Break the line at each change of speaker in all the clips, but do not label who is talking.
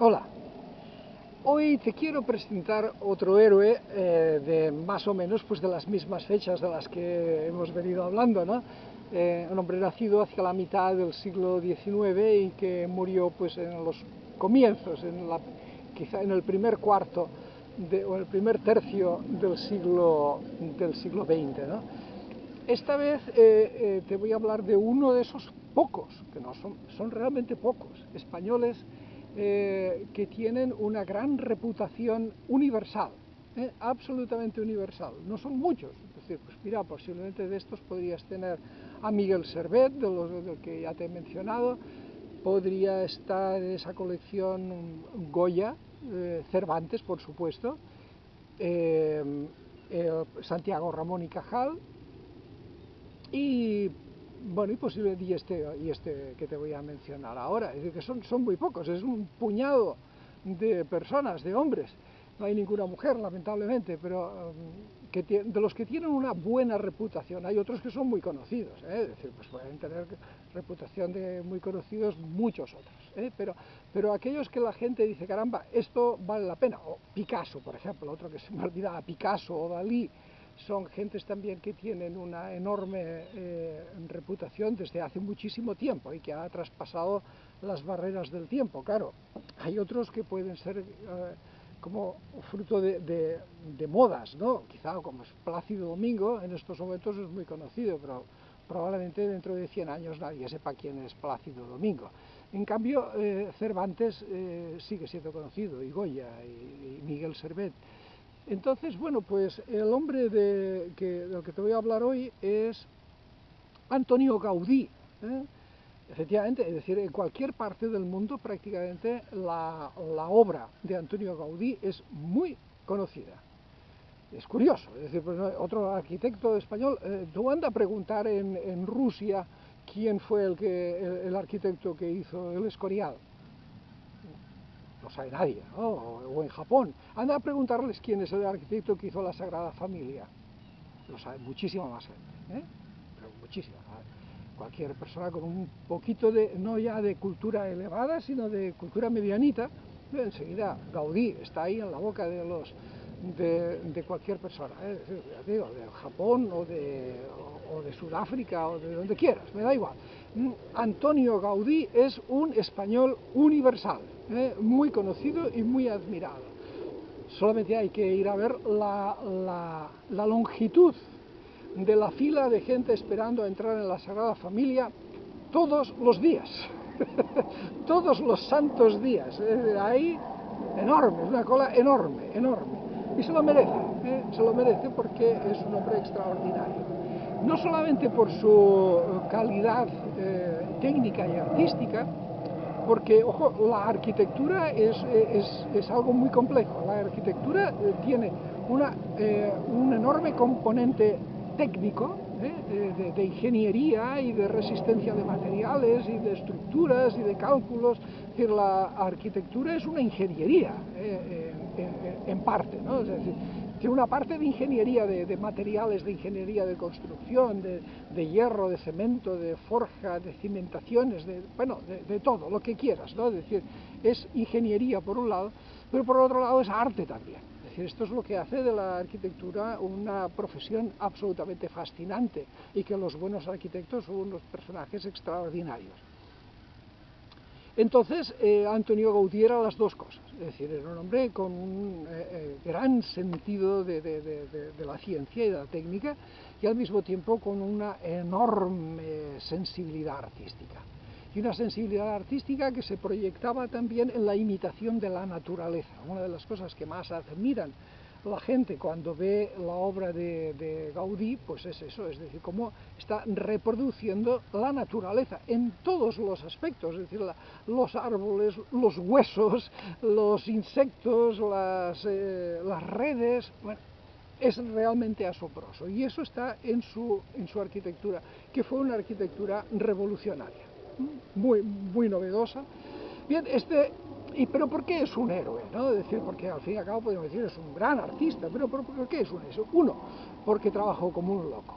Hola, hoy te quiero presentar otro héroe de más o menos pues de las mismas fechas de las que hemos venido hablando, ¿no? Un hombre nacido hacia la mitad del siglo XIX y que murió pues en los comienzos, quizá en el primer cuarto o el primer tercio del siglo XX, ¿no? Esta vez te voy a hablar de uno de esos pocos, que no son realmente pocos, españoles que tienen una gran reputación universal, absolutamente universal. No son muchos, es decir, pues mira, posiblemente de estos podrías tener a Miguel Servet, del que ya te he mencionado, podría estar en esa colección Goya, Cervantes, por supuesto, Santiago Ramón y Cajal, y bueno, y posiblemente y este que te voy a mencionar ahora. Es decir, que son muy pocos, es un puñado de personas, de hombres. No hay ninguna mujer, lamentablemente, pero de los que tienen una buena reputación. Hay otros que son muy conocidos, es decir, pues pueden tener reputación de muy conocidos muchos otros, pero aquellos que la gente dice, caramba, esto vale la pena. O Picasso, por ejemplo, otro que se me olvidaba, Picasso o Dalí, son gentes también que tienen una enorme reputación desde hace muchísimo tiempo y que ha traspasado las barreras del tiempo. Claro, hay otros que pueden ser como fruto de modas, ¿no? Quizá como es Plácido Domingo, en estos momentos es muy conocido, pero probablemente dentro de 100 años nadie sepa quién es Plácido Domingo. En cambio, Cervantes sigue siendo conocido, y Goya, y Miguel Servet. Entonces, bueno, pues el hombre del que te voy a hablar hoy es Antonio Gaudí. Efectivamente, es decir, en cualquier parte del mundo prácticamente la obra de Antonio Gaudí es muy conocida. Es curioso, es decir, pues, otro arquitecto español, tú anda a preguntar en Rusia quién fue el arquitecto que hizo el Escorial. No sabe nadie, ¿no? O en Japón. Anda a preguntarles quién es el arquitecto que hizo la Sagrada Familia. Lo sabe muchísima más gente, pero muchísima. Cualquier persona con un poquito de, no ya de cultura elevada, sino de cultura medianita, enseguida Gaudí está ahí en la boca de cualquier persona, ya te digo, de Japón o de Sudáfrica o de donde quieras, me da igual. Antonio Gaudí es un español universal, muy conocido y muy admirado. Solamente hay que ir a ver la longitud de la fila de gente esperando a entrar en la Sagrada Familia todos los días, todos los santos días. Ahí, enorme, una cola enorme, enorme. Y se lo merece porque es un hombre extraordinario. No solamente por su calidad técnica y artística, porque, ojo, la arquitectura es algo muy complejo. La arquitectura tiene un enorme componente técnico, de ingeniería y de resistencia de materiales y de estructuras y de cálculos. Es decir, la arquitectura es una ingeniería en parte, ¿no? Es decir, tiene una parte de ingeniería de materiales, de ingeniería de construcción, de hierro, de cemento, de forja, de cimentaciones, de todo, lo que quieras, ¿no? Es decir, es ingeniería por un lado, pero por otro lado es arte también. Es decir, esto es lo que hace de la arquitectura una profesión absolutamente fascinante y que los buenos arquitectos son unos personajes extraordinarios. Entonces, Antonio Gaudí era las dos cosas, es decir, era un hombre con un gran sentido de la ciencia y de la técnica y al mismo tiempo con una enorme sensibilidad artística. Y una sensibilidad artística que se proyectaba también en la imitación de la naturaleza. Una de las cosas que más admiran la gente cuando ve la obra de Gaudí, pues es eso, es decir, cómo está reproduciendo la naturaleza en todos los aspectos, es decir, los árboles, los huesos, los insectos, las redes, bueno, es realmente asombroso. Y eso está en su arquitectura, que fue una arquitectura revolucionaria, muy novedosa. Bien, pero ¿por qué es un héroe? ¿No? Es decir, porque al fin y al cabo podemos decir es un gran artista, pero ¿por qué es un héroe? Uno, porque trabajó como un loco.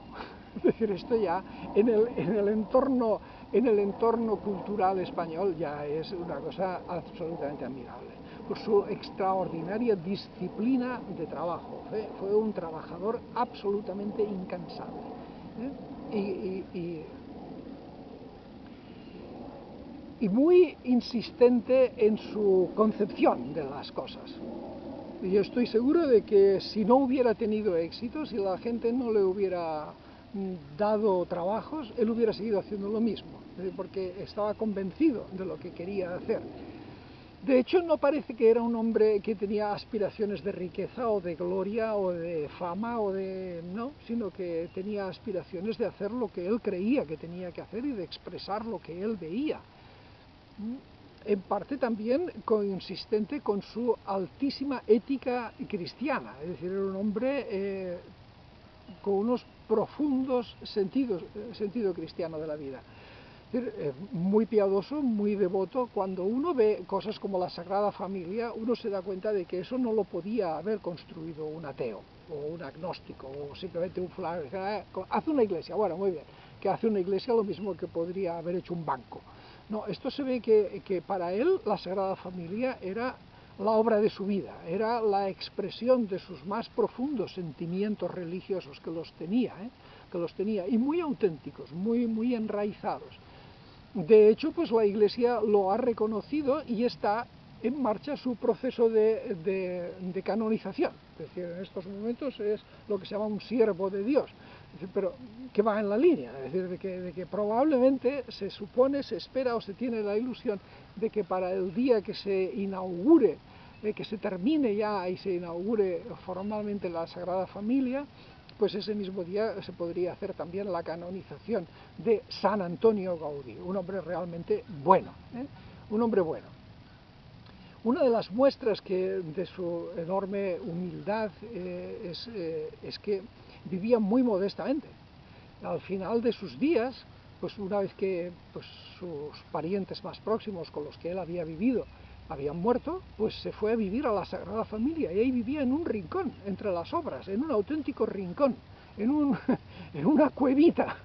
Es decir, esto ya en el entorno en el entorno cultural español ya es una cosa absolutamente admirable, por su extraordinaria disciplina de trabajo. Fue un trabajador absolutamente incansable, y muy insistente en su concepción de las cosas. Yo estoy seguro de que si no hubiera tenido éxito, si la gente no le hubiera dado trabajos, él hubiera seguido haciendo lo mismo, porque estaba convencido de lo que quería hacer. De hecho, no parece que era un hombre que tenía aspiraciones de riqueza o de gloria o de fama no, sino que tenía aspiraciones de hacer lo que él creía que tenía que hacer y de expresar lo que él veía. En parte también consistente con su altísima ética cristiana, es decir, era un hombre con unos profundos sentido cristiano de la vida. Es decir, muy piadoso, muy devoto. Cuando uno ve cosas como la Sagrada Familia, uno se da cuenta de que eso no lo podía haber construido un ateo, o un agnóstico, o simplemente un fulano. Hace una iglesia, bueno, muy bien, que hace una iglesia lo mismo que podría haber hecho un banco. No, esto se ve que para él la Sagrada Familia era la obra de su vida, era la expresión de sus más profundos sentimientos religiosos que los tenía, y muy auténticos, muy enraizados. De hecho, pues la Iglesia lo ha reconocido y está en marcha su proceso de canonización. Es decir, en estos momentos es lo que se llama un siervo de Dios, pero que va en la línea, es decir, de que probablemente se supone, se espera o se tiene la ilusión de que para el día que se inaugure, que se termine ya y se inaugure formalmente la Sagrada Familia, pues ese mismo día se podría hacer también la canonización de San Antonio Gaudí, un hombre realmente bueno, un hombre bueno. Una de las muestras de su enorme humildad es que vivía muy modestamente. Al final de sus días, pues una vez que pues, sus parientes más próximos con los que él había vivido habían muerto, pues se fue a vivir a la Sagrada Familia y ahí vivía en un rincón, entre las obras, en un auténtico rincón, en una cuevita.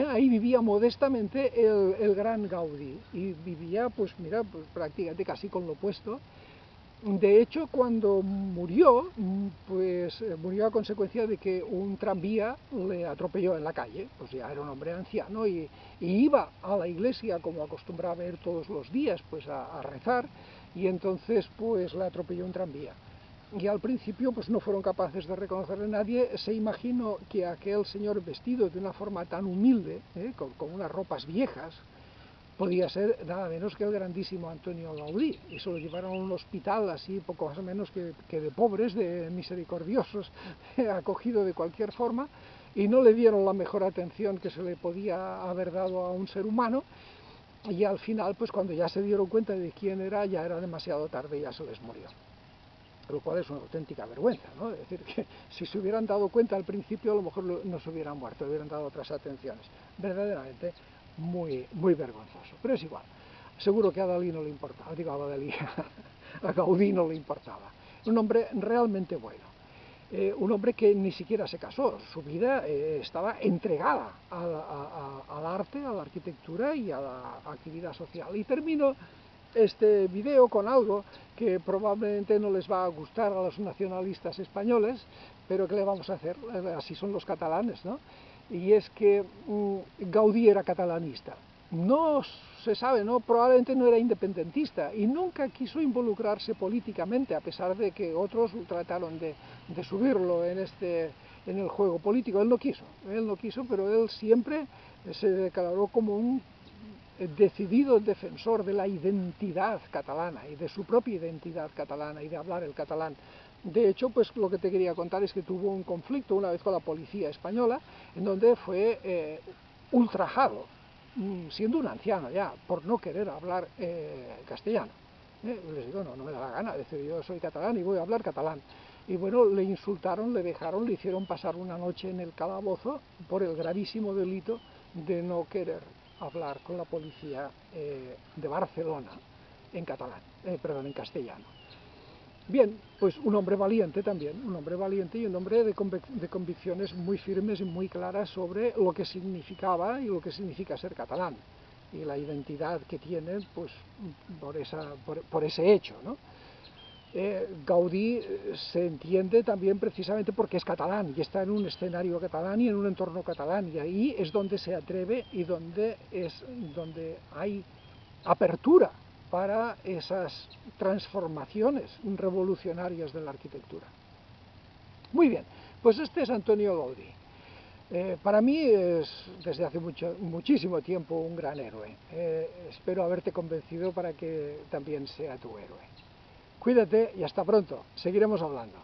Ahí vivía modestamente el gran Gaudí y vivía, pues mira, pues, prácticamente casi con lo opuesto. De hecho, cuando murió, pues murió a consecuencia de que un tranvía le atropelló en la calle. Pues ya era un hombre anciano y iba a la iglesia como acostumbraba a ir todos los días, pues a rezar, y entonces pues le atropelló un tranvía. Y al principio pues no fueron capaces de reconocerle a nadie. Se imaginó que aquel señor vestido de una forma tan humilde, con unas ropas viejas, podía ser nada menos que el grandísimo Antonio Gaudí, y se lo llevaron a un hospital así poco más o menos que de pobres, de misericordiosos, acogido de cualquier forma, y no le dieron la mejor atención que se le podía haber dado a un ser humano, y al final pues cuando ya se dieron cuenta de quién era, ya era demasiado tarde y ya se les murió. Lo cual es una auténtica vergüenza, ¿no? Es decir, que si se hubieran dado cuenta al principio, a lo mejor no se hubieran muerto, hubieran dado otras atenciones. Verdaderamente muy vergonzoso, pero es igual. Seguro que a Dalí no le importaba, digo a Dalí, a Gaudí no le importaba. Un hombre realmente bueno. Un hombre que ni siquiera se casó, su vida estaba entregada al arte, a la arquitectura y a la actividad social. Y termino este video con algo que probablemente no les va a gustar a los nacionalistas españoles, pero ¿qué le vamos a hacer? Así son los catalanes, ¿no? Y es que Gaudí era catalanista. No se sabe, ¿no? Probablemente no era independentista y nunca quiso involucrarse políticamente, a pesar de que otros trataron de subirlo en el juego político. Él no quiso, pero él siempre se declaró como un decidido defensor de la identidad catalana y de su propia identidad catalana y de hablar el catalán. De hecho, pues lo que te quería contar es que tuvo un conflicto una vez con la policía española, en donde fue ultrajado, siendo un anciano ya, por no querer hablar castellano. Les digo, no me da la gana, es decir, yo soy catalán y voy a hablar catalán. Y bueno, le insultaron, le dejaron, le hicieron pasar una noche en el calabozo por el gravísimo delito de no querer hablar con la policía de Barcelona en catalán, perdón, en castellano. Bien, pues un hombre valiente también, un hombre valiente y un hombre de convicciones muy firmes y muy claras sobre lo que significaba y lo que significa ser catalán. y la identidad que tiene pues, por ese hecho, ¿no? Gaudí se entiende también precisamente porque es catalán y está en un escenario catalán y en un entorno catalán, y ahí es donde se atreve y donde hay apertura para esas transformaciones revolucionarias de la arquitectura. Muy bien, pues este es Antonio Gaudí. Para mí es desde hace muchísimo tiempo un gran héroe. Espero haberte convencido para que también sea tu héroe. Cuídate y hasta pronto. Seguiremos hablando.